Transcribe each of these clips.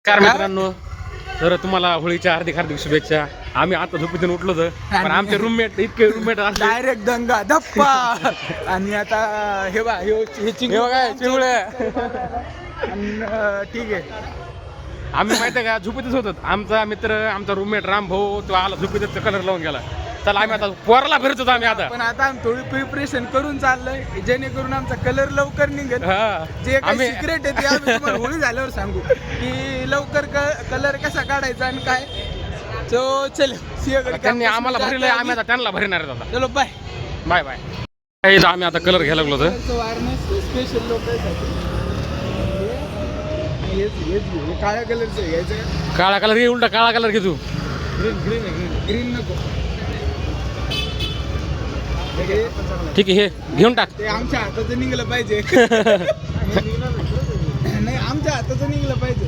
Car मित्रांनो, तर तुम्हाला होळीच्या हार्दिक हार्दिक शुभेच्छा. आम्ही आता झोपेतून उठलो होतो, पण आमचे रूममेट इतके रूममेट असले डायरेक्ट दंगा धप्पा. आणि आता हे बघा हे चिंगळे ठीक आहे. आम्ही माहिती आहे का झोपेतच होतो. आमचा मित्र आमचा रूममेट राम भाऊ तो आला झोपेतच कलर लावून गेला. चला आम्ही आता पोराला फिरत होतो आम्ही आता. पण आता आम्ही थोडी प्रिपरेशन करून चाललोय जेणेकरून आमचा कलर लवकर निघेल. जे काही सिक्रेट आहे ते आम्ही तुम्हाला होळी झाल्यावर सांगू की लवकर कलर कसा काढायचा आणि काय. सो चल त्यांनी आम्हाला भरलेलं आहे, आम्ही आता त्यांना भरणार आहेत आता. चलो बाय बाय बाय. आम्ही आता कलर घ्यायला लागलो होतो. स्पेशल लोकांसाठी काळ्या कलरचं घ्यायचं. काळा कलर घे, उलटा काळा कलर घे तू. ग्रीन ग्रीन ग्रीन नको. ठीक आहे, हे घेऊन टाक. ते आमच्या हाताचं निघलं पाहिजे. नाही आमच्या हाताचं निघलं पाहिजे.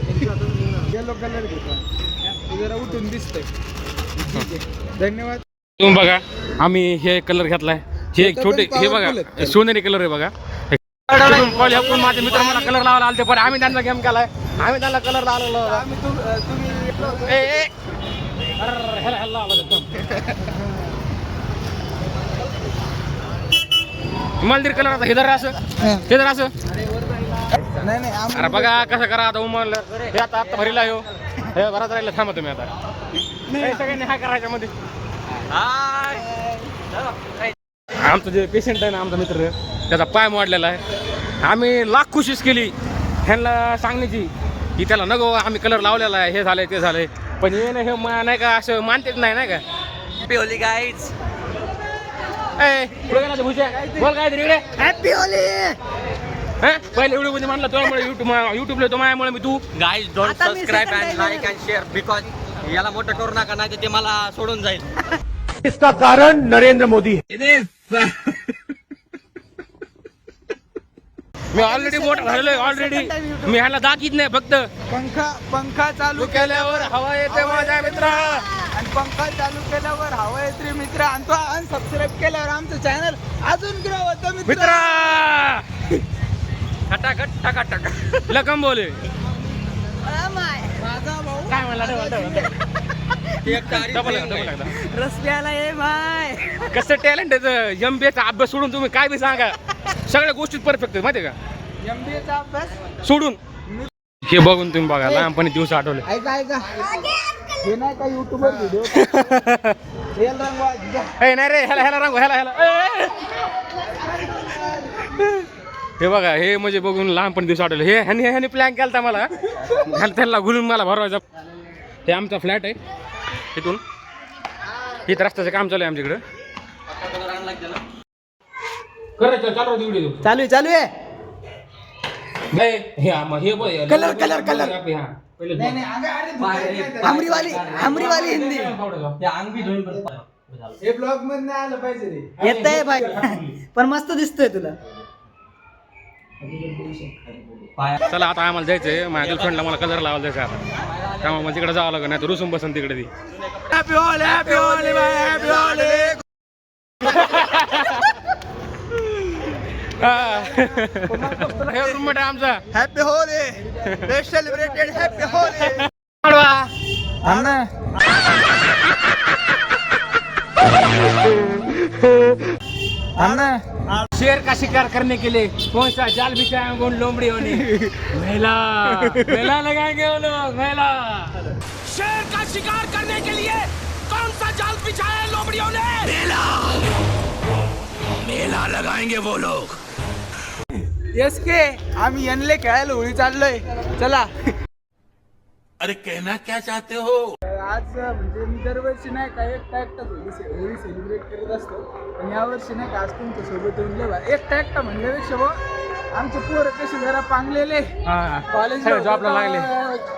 येलो कलर घेतो जरा उठून दिसतंय. ठीक आहे धन्यवाद. तुम्ही बघा आम्ही हे कलर घेतलाय. हे छोटे हे बघा सोनेरी कलर आहे बघा. माझे मित्र मला कलर लावायला आलते, पण आम्ही त्यांचा गेम केलाय. आम्ही त्यांना कलर लावलेला. आम्ही तुम्ही मंदिर कलर आता हेदर असं हेदर असं. नाही नाही अरे बघा कसं करा आता उमल हे आता भरीला येऊ हे भरात राहिलं. थांबा तुम्ही आता सगळ्यांनी हा करायच्या मध्ये. आमचं जे पेशंट आहे ना आमचा मित्र त्याचा पाय मोडलेला आहे. आम्ही लाख कोशिश केली ह्यांना सांगण्याची की त्याला नको आम्ही कलर लावलेला आहे, हे झालंय ते झालंय, पण हे नाही हे नाही का असं मानतेच नाही का. Happy Holy guys. बोल काय तरी हॅपी होली. पहिले व्हिडिओ मध्ये म्हणलं तुझ्यामुळे युट्यूबला तो माझ्यामुळे मी तू guys don't subscribe and like and share because याला मोठं करू नका नाही तर ते मला सोडून जाईल. इसका कारण नरेंद्र मोदी. मी ऑलरेडी मोठा झालेलो ऑलरेडी. मी ह्याला दाखीत नाही फक्त पंखा चालू केल्यावर हवा येते माझ्या मित्रा. आणि पंखा चालू केल्यावर हवा येते मित्र. आणि तो अनसबस्क्राईब केल्यावर आमचं चॅनल अजून ग्रो होतं मित्रा. खटाखट टकाटक लकम बोले. माझा भाऊ काय म्हणला रस्त्याला ये बाय. कसं टॅलेंट आहे. MBA चा अभ्यास सोडून तुम्ही काय बी सांगा सगळ्या गोष्टीत परफेक्ट आहे माहिती आहे का. MBA चा अभ्यास सोडून हे बघून तुम्ही बघा लहानपणी दिवस आठवले. ऐका हे नाही का युट्यूबर व्हिडिओ नाही रे ह्याला रंगो ह्याला हे बघा हे म्हणजे बघून लहानपणी दिवस आठवले. हे ह्याने प्लॅन केला मला त्यांना घुलून मला भरवायचा. हे आमचा फ्लॅट आहे. इथून इथं रस्त्याचं काम चालू आहे आमच्याकडं. चालू आहे कलर हमरी वाली हिंदी हे ब्लॉग मध्ये नाही आलं पाहिजे रे. येतंय भाई पण मस्त दिसतोय तुला. चला आता आम्हाला जायचंय. माझ्या गर्लफ्रेंडला मला कलर लावायला जायचं आता. त्यामुळे मला तिकडे जावं लागेल नाही तर रुसून बसन तिकडे ती. Happy Holi happy Holi bye happy Holi. हे रूममेट आहे आमचा. Happy Holi let's celebrated happy Holi. शेर का शिकार करने के लिए कौन सा जाल बिछाया उन लोमड़ियों ने. मेला मेला लगाएंगे वो लोग. मेला शेर का शिकार करने के लिए कौन सा जाल बिछाया लोमड़ियों ने. मेला मेला लगाएंगे वो लोग. येस के आम्ही यांले खेळायला होळी चाललोय. चला. अरे कहना क्या चाहते हो. आज म्हणजे मी दरवर्षी नाही का एकटा होळी सेलिब्रेट करत असतो. पण यावर्षी नाही का आज तुमच्या सोबत येऊन एकटा म्हणल्यापेक्षा आमचे पोरं कसे जरा पांगलेले कॉलेज जॉबला लागले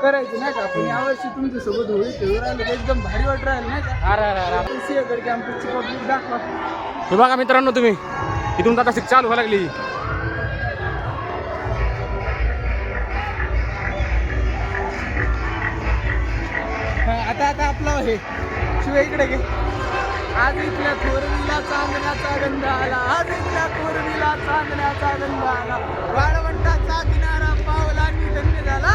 करायचे नाही का. पण यावर्षी तुमच्या सोबत होळी खेळून राहिले एकदम भारी वाट राहिलं नाही का. सिंहगड कॅम्पसची पब्लिक दाखवा. हे बघा मित्रांनो तुम्ही इथून आता चालू व्हायला लागली. आता आपला हे शिवाय इकडे घे. आज इथल्या थोरवीला चांदण्याचा गंध आला. आज इथल्या थोरवीला चांदण्याचा गंध आला. वाळवंटाचा किनारा पावलांनी धन्य झाला.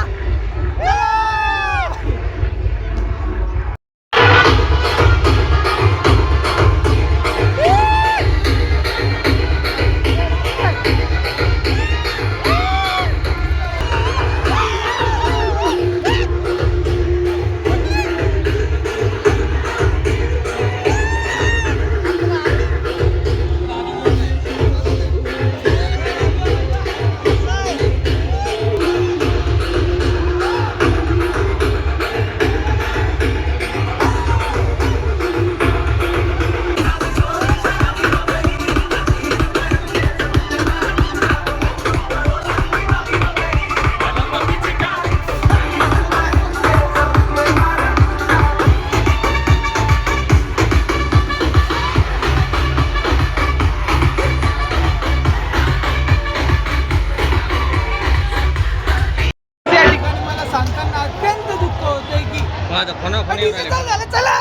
माझा फोन येऊन राहिला. चला रे चला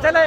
चला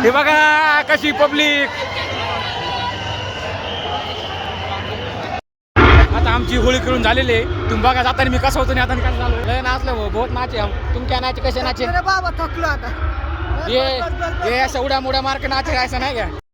हे बघा कशी पब्लिक. आता आमची होळी करून झालेली आहे. तुम्ही बघा जाताना मी कसं होतो आणि आता कसं झालो. लय नाचलो भाऊ, बहुत नाचे हम. तुम क्या नाचे कसे नाचे बाबा थकलो आता. ये अशा उड्या मुड्या मार्क नाचे राहायचं नाही का.